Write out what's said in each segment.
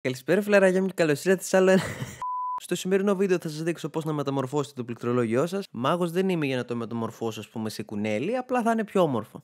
Καλησπέρα φιλαράκια μου και καλώς ήρθατε σε άλλο ένα. Στο σημερινό βίντεο θα σας δείξω πώς να μεταμορφώσετε το πληκτρολόγιό σας. Μάγος δεν είμαι για να το μεταμορφώσω, ας πούμε, σε κουνέλι, απλά θα είναι πιο όμορφο.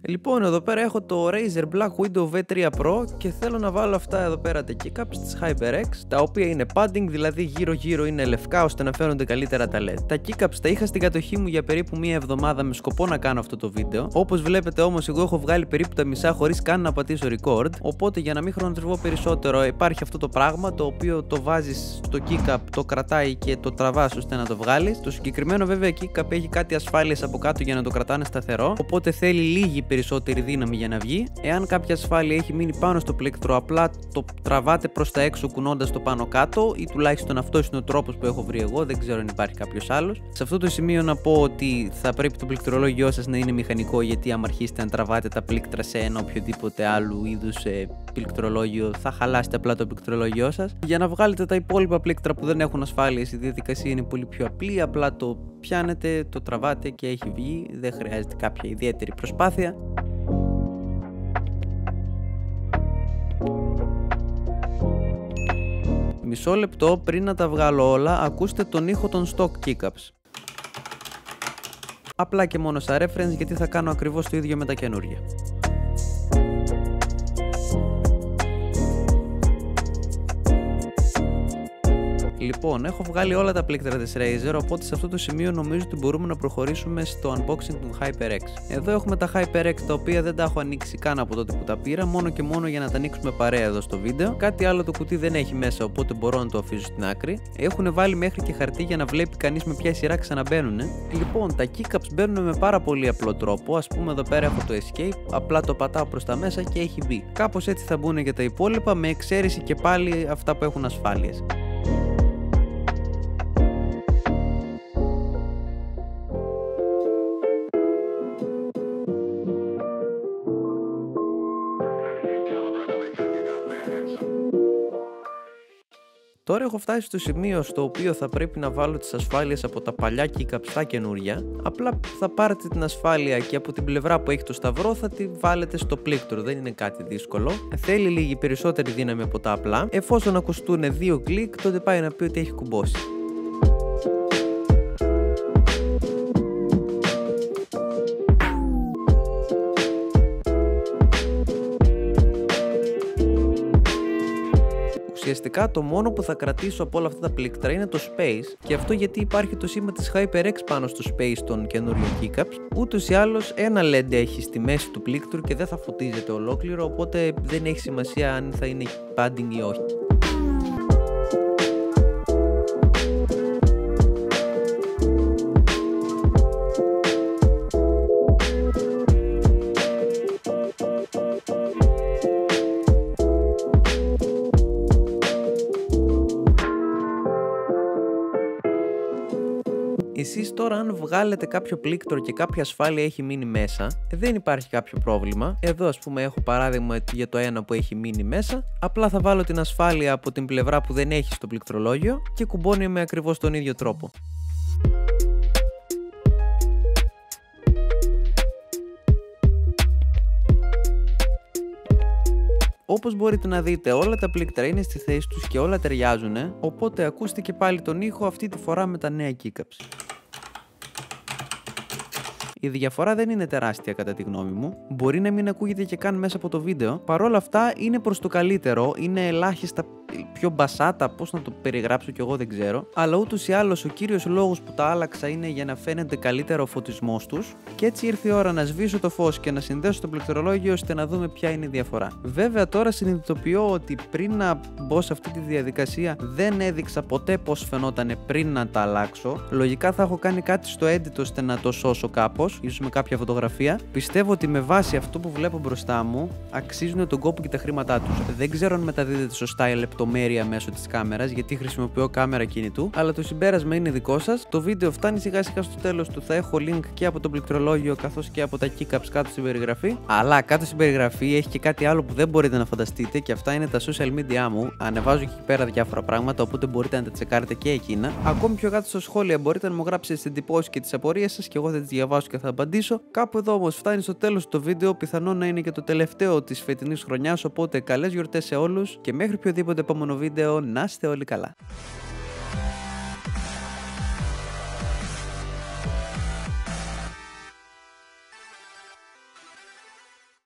Λοιπόν, εδώ πέρα έχω το Razer Black Widow V3 Pro και θέλω να βάλω αυτά εδώ πέρα τα keycaps της HyperX, τα οποία είναι padding, δηλαδή γύρω-γύρω είναι λευκά ώστε να φαίνονται καλύτερα τα LED. Τα keycaps τα είχα στην κατοχή μου για περίπου μία εβδομάδα με σκοπό να κάνω αυτό το βίντεο. Όπως βλέπετε όμως, εγώ έχω βγάλει περίπου τα μισά χωρίς καν να πατήσω record. Οπότε για να μην χρονοτριβώ περισσότερο, υπάρχει αυτό το πράγμα το οποίο το βάζεις στο keycap, το κρατάει και το τραβάς ώστε να το βγάλεις. Το συγκεκριμένο βέβαια keycap έχει κάτι ασφάλειες από κάτω για να το κρατάνε σταθερό, οπότε θέλει λίγη περισσότερη δύναμη για να βγει. Εάν κάποια ασφάλεια έχει μείνει πάνω στο πλήκτρο, απλά το τραβάτε προς τα έξω κουνώντας το πάνω κάτω, ή τουλάχιστον αυτός είναι ο τρόπος που έχω βρει εγώ, δεν ξέρω αν υπάρχει κάποιος άλλος. Σε αυτό το σημείο να πω ότι θα πρέπει το πληκτρολόγιό σας να είναι μηχανικό, γιατί άμα αρχίσετε να τραβάτε τα πλήκτρα σε ένα οποιοδήποτε άλλου είδους πληκτρολόγιο, θα χαλάσετε απλά το πληκτρολόγιό σας. Για να βγάλετε τα υπόλοιπα πλήκτρα που δεν έχουν ασφάλειες, η διαδικασία είναι πολύ πιο απλή, απλά το πιάνετε, το τραβάτε και έχει βγει, δεν χρειάζεται κάποια ιδιαίτερη προσπάθεια. Μισό λεπτό πριν να τα βγάλω όλα, ακούστε τον ήχο των stock keycaps. Απλά και μόνο σαν reference, γιατί θα κάνω ακριβώς το ίδιο με τα καινούργια. Λοιπόν, έχω βγάλει όλα τα πλήκτρα της Razer, οπότε σε αυτό το σημείο νομίζω ότι μπορούμε να προχωρήσουμε στο unboxing του HyperX. Εδώ έχουμε τα HyperX, τα οποία δεν τα έχω ανοίξει καν από τότε που τα πήρα, μόνο και μόνο για να τα ανοίξουμε παρέα εδώ στο βίντεο. Κάτι άλλο το κουτί δεν έχει μέσα, οπότε μπορώ να το αφήσω στην άκρη. Έχουν βάλει μέχρι και χαρτί για να βλέπει κανείς με ποια σειρά ξαναμπαίνουν. Λοιπόν, τα keycaps μπαίνουν με πάρα πολύ απλό τρόπο. Ας πούμε, εδώ πέρα έχω το escape, απλά το πατάω προς τα μέσα και έχει μπει. Κάπως έτσι θα μπουν και τα υπόλοιπα, με εξαίρεση και πάλι αυτά που έχουν ασφάλειες. Τώρα έχω φτάσει στο σημείο στο οποίο θα πρέπει να βάλω τις ασφάλειες από τα παλιά keycaps στα καινούρια. Απλά θα πάρετε την ασφάλεια και από την πλευρά που έχει το σταυρό θα τη βάλετε στο πλήκτρο, δεν είναι κάτι δύσκολο. Θέλει λίγη περισσότερη δύναμη από τα απλά. Εφόσον ακουστούν 2 κλικ, τότε πάει να πει ότι έχει κουμπώσει. Ουσιαστικά το μόνο που θα κρατήσω από όλα αυτά τα πλήκτρα είναι το space, και αυτό γιατί υπάρχει το σήμα της HyperX πάνω στο space των καινούριων keycaps. Ούτως ή άλλως ένα LED έχει στη μέση του πλήκτρου και δεν θα φωτίζεται ολόκληρο, οπότε δεν έχει σημασία αν θα είναι padding ή όχι. Εσείς τώρα αν βγάλετε κάποιο πλήκτρο και κάποια ασφάλεια έχει μείνει μέσα, δεν υπάρχει κάποιο πρόβλημα. Εδώ ας πούμε έχω παράδειγμα για το ένα που έχει μείνει μέσα. Απλά θα βάλω την ασφάλεια από την πλευρά που δεν έχει στο πληκτρολόγιο και κουμπώνει με ακριβώς τον ίδιο τρόπο. Όπως μπορείτε να δείτε, όλα τα πλήκτρα είναι στη θέση τους και όλα ταιριάζουν, οπότε ακούστε και πάλι τον ήχο, αυτή τη φορά με τα νέα keycaps. Η διαφορά δεν είναι τεράστια κατά τη γνώμη μου, μπορεί να μην ακούγεται και καν μέσα από το βίντεο, παρόλα αυτά είναι προς το καλύτερο, είναι ελάχιστα πιο μπασάτα, πώς να το περιγράψω κι εγώ δεν ξέρω, αλλά ούτως ή άλλως ο κύριος λόγος που τα άλλαξα είναι για να φαίνεται καλύτερο ο φωτισμός τους, και έτσι ήρθε η ώρα να σβήσω το φως και να συνδέσω το πληκτρολόγιο ώστε να δούμε ποια είναι η διαφορά. Βέβαια τώρα συνειδητοποιώ ότι πριν να μπω σε αυτή τη διαδικασία δεν έδειξα ποτέ πώς φαινόταν πριν να τα αλλάξω. Λογικά θα έχω κάνει κάτι στο edit ώστε να το σώσω κάπως, ίσως με κάποια φωτογραφία. Πιστεύω ότι με βάση αυτό που βλέπω μπροστά μου αξίζουν τον κόπο και τα χρήματά τους. Δεν ξέρω αν μεταδίδεται σωστά η λεπτομέρεια λεπτομέρεια μέσω της κάμερας, γιατί χρησιμοποιώ κάμερα κινητού, αλλά το συμπέρασμα είναι δικό σας. Το βίντεο φτάνει σιγά σιγά στο τέλος του. Θα έχω link και από το πληκτρολόγιο καθώς και από τα keycaps κάτω στην περιγραφή. Αλλά κάτω στην περιγραφή έχει και κάτι άλλο που δεν μπορείτε να φανταστείτε, και αυτά είναι τα social media μου. Ανεβάζω και εκεί πέρα διάφορα πράγματα, οπότε μπορείτε να τα τσεκάρετε και εκείνα. Ακόμη πιο κάτω στα σχόλια μπορείτε να μου γράψετε τις εντυπώσεις και τις απορίες σας, και εγώ θα τις διαβάσω και θα απαντήσω. Κάπου εδώ όμως φτάνει στο τέλος το βίντεο. Πιθανόν να είναι και το τελευταίο της φετινής χρονιάς, οπότε καλές γιορτές σε όλους και μέχρι οποιοδήποτε επόμενο βίντεο να είστε όλοι καλά.